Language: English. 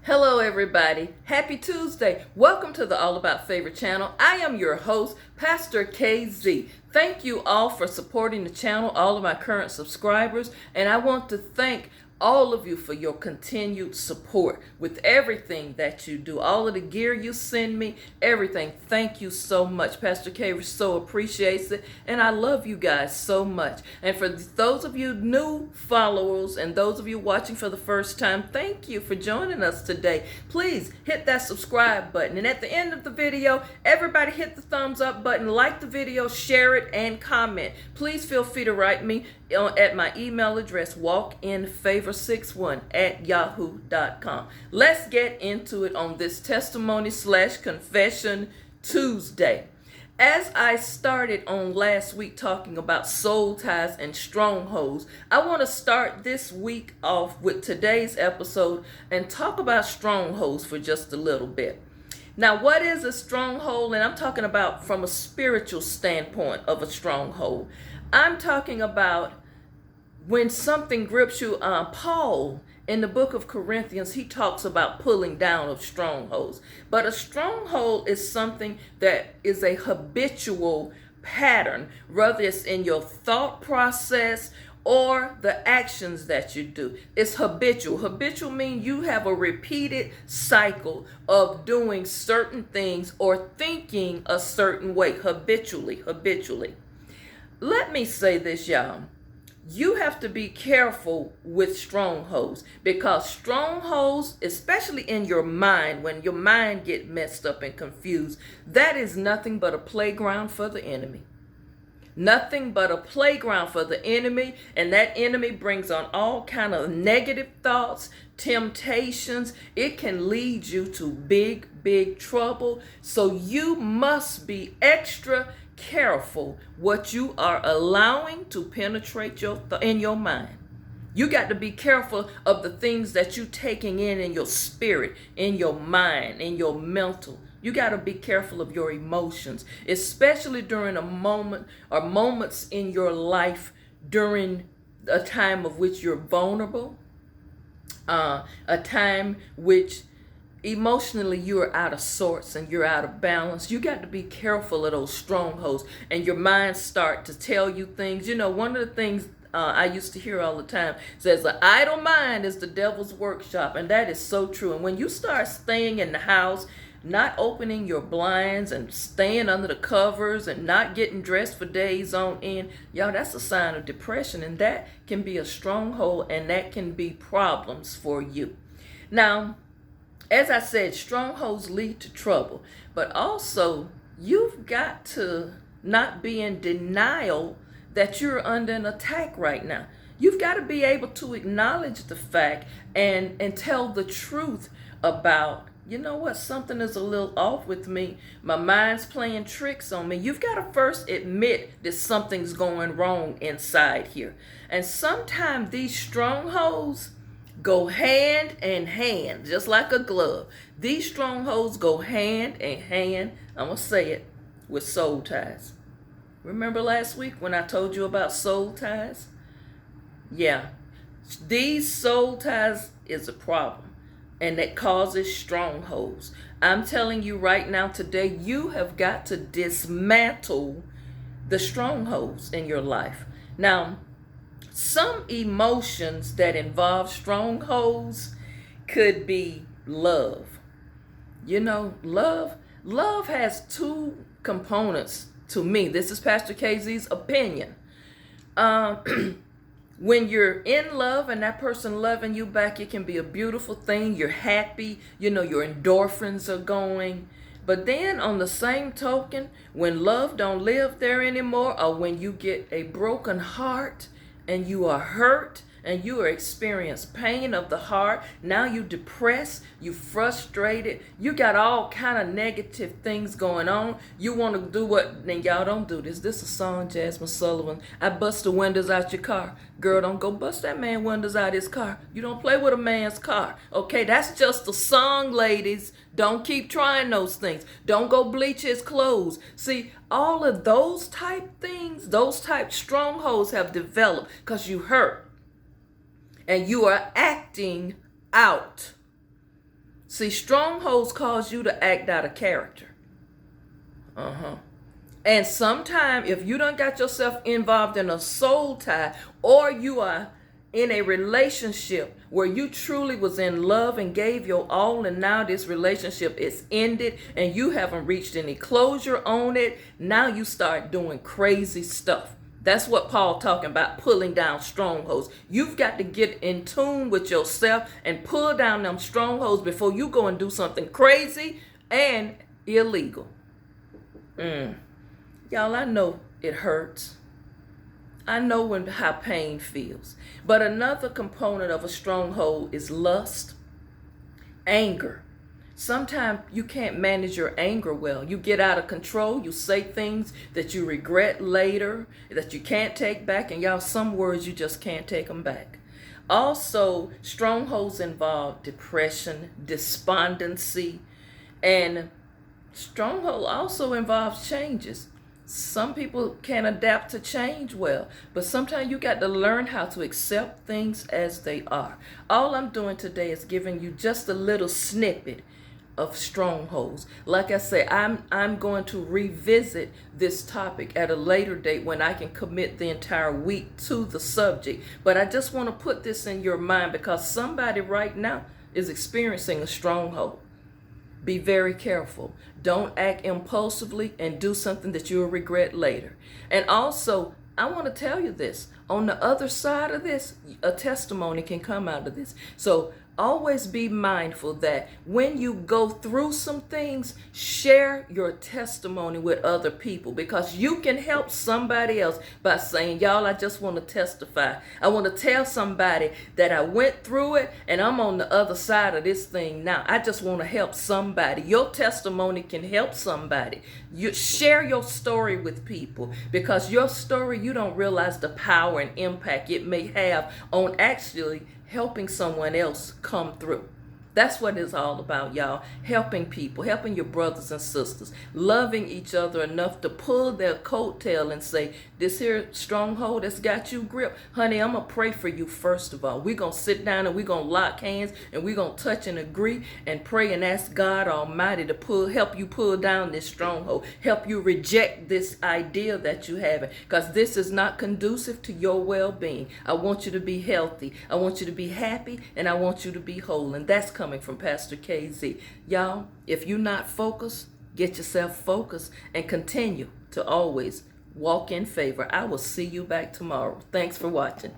Hello everybody. Happy Tuesday. Welcome to the All About Favorite channel. I am your host, Pastor KZ. Thank you all for supporting the channel, all of my current subscribers, and I want to thank all of you for your continued support with everything that you do, all of the gear you send me, everything. Thank you so much. Pastor K so appreciates it, and I love you guys so much. And for those of you new followers and those of you watching for the first time, thank you for joining us today. Please hit that subscribe button, and at the end of the video, everybody hit the thumbs up button, like the video, share it, and comment. Please feel free to write me at my email address, walkinfavor61@yahoo.com. Let's get into it on this testimony/confession Tuesday. As I started on last week talking about soul ties and strongholds, I want to start this week off with today's episode and talk about strongholds for just a little bit. Now, what is a stronghold? And I'm talking about from a spiritual standpoint of a stronghold. I'm talking about when something grips you. Paul, in the book of Corinthians, he talks about pulling down of strongholds. But a stronghold is something that is a habitual pattern, whether it's in your thought process or the actions that you do. It's habitual. Habitual means you have a repeated cycle of doing certain things or thinking a certain way habitually. Let me say this, y'all. You have to be careful with strongholds, because strongholds, especially in your mind, when your mind get messed up and confused, that is nothing but a playground for the enemy. Nothing but a playground for the enemy, and that enemy brings on all kind of negative thoughts, temptations. It can lead you to big trouble. So you must be extra careful what you are allowing to penetrate in your mind. You got to be careful of the things that you taking in your spirit, in your mind, in your mental. You got to be careful of your emotions, especially during a moment or moments in your life during a time of which you're vulnerable, a time which emotionally you are out of sorts and you're out of balance. You got to be careful of those strongholds, and your mind start to tell you things. You know, one of the things I used to hear all the time says the idle mind is the devil's workshop, and that is so true. And when you start staying in the house, not opening your blinds and staying under the covers and not getting dressed for days on end, y'all, that's a sign of depression, and that can be a stronghold, and that can be problems for you. Now, as I said, strongholds lead to trouble, but also you've got to not be in denial that you're under an attack right now. You've got to be able to acknowledge the fact and tell the truth about, you know what, something is a little off with me. My mind's playing tricks on me. You've got to first admit that something's going wrong inside here. And sometimes these strongholds go hand in hand, just like a glove. These strongholds go hand in hand, I'm going to say it, with soul ties. Remember last week when I told you about soul ties? Yeah, these soul ties is a problem, and that causes strongholds. I'm telling you right now today, you have got to dismantle the strongholds in your life. Now, some emotions that involve strongholds could be love. You know, love has two components to me. This is Pastor KZ's opinion. When you're in love and that person loving you back, it can be a beautiful thing. You're happy, you know, your endorphins are going. But then on the same token, when love don't live there anymore, or when you get a broken heart and you are hurt and you are experiencing pain of the heart, now you depressed, you frustrated, you got all kind of negative things going on. You want to do what, and y'all don't do this. This is a song, Jasmine Sullivan. I bust the windows out your car. Girl, don't go bust that man windows out his car. You don't play with a man's car. Okay, that's just a song, ladies. Don't keep trying those things. Don't go bleach his clothes. See, all of those type things, those type strongholds have developed because you hurt and you are acting out. See, strongholds cause you to act out of character. And sometime if you done got yourself involved in a soul tie, or you are in a relationship where you truly was in love and gave your all, and now this relationship is ended and you haven't reached any closure on it, now you start doing crazy stuff. That's what Paul talking about, pulling down strongholds. You've got to get in tune with yourself and pull down them strongholds before you go and do something crazy and illegal. Y'all, I know it hurts. I know how pain feels. But another component of a stronghold is lust, anger. Sometimes you can't manage your anger well. You get out of control. You say things that you regret later, that you can't take back. And y'all, some words you just can't take them back. Also, strongholds involve depression, despondency, and stronghold also involves changes. Some people can adapt to change well, but sometimes you got to learn how to accept things as they are. All I'm doing today is giving you just a little snippet of strongholds. Like I say, I'm going to revisit this topic at a later date when I can commit the entire week to the subject. But I just want to put this in your mind because somebody right now is experiencing a stronghold. Be very careful. Don't act impulsively and do something that you'll regret later. And also, I want to tell you this. On the other side of this, a testimony can come out of this. So always be mindful that when you go through some things, share your testimony with other people, because you can help somebody else by saying, y'all, I just want to testify. I want to tell somebody that I went through it and I'm on the other side of this thing now. I just want to help somebody. Your testimony can help somebody. You share your story with people, because your story, you don't realize the power and impact it may have on actually helping someone else come through. That's what it's all about, y'all. Helping people, helping your brothers and sisters, loving each other enough to pull their coattail and say, this here stronghold that's got you gripped, honey, I'm going to pray for you first of all. We're going to sit down and we're going to lock hands and we're going to touch and agree and pray and ask God Almighty to help you pull down this stronghold, help you reject this idea that you have, because this is not conducive to your well-being. I want you to be healthy. I want you to be happy, and I want you to be whole. And that's coming from Pastor KZ. Y'all, if you're not focused, get yourself focused and continue to always walk in favor. I will see you back tomorrow. Thanks for watching.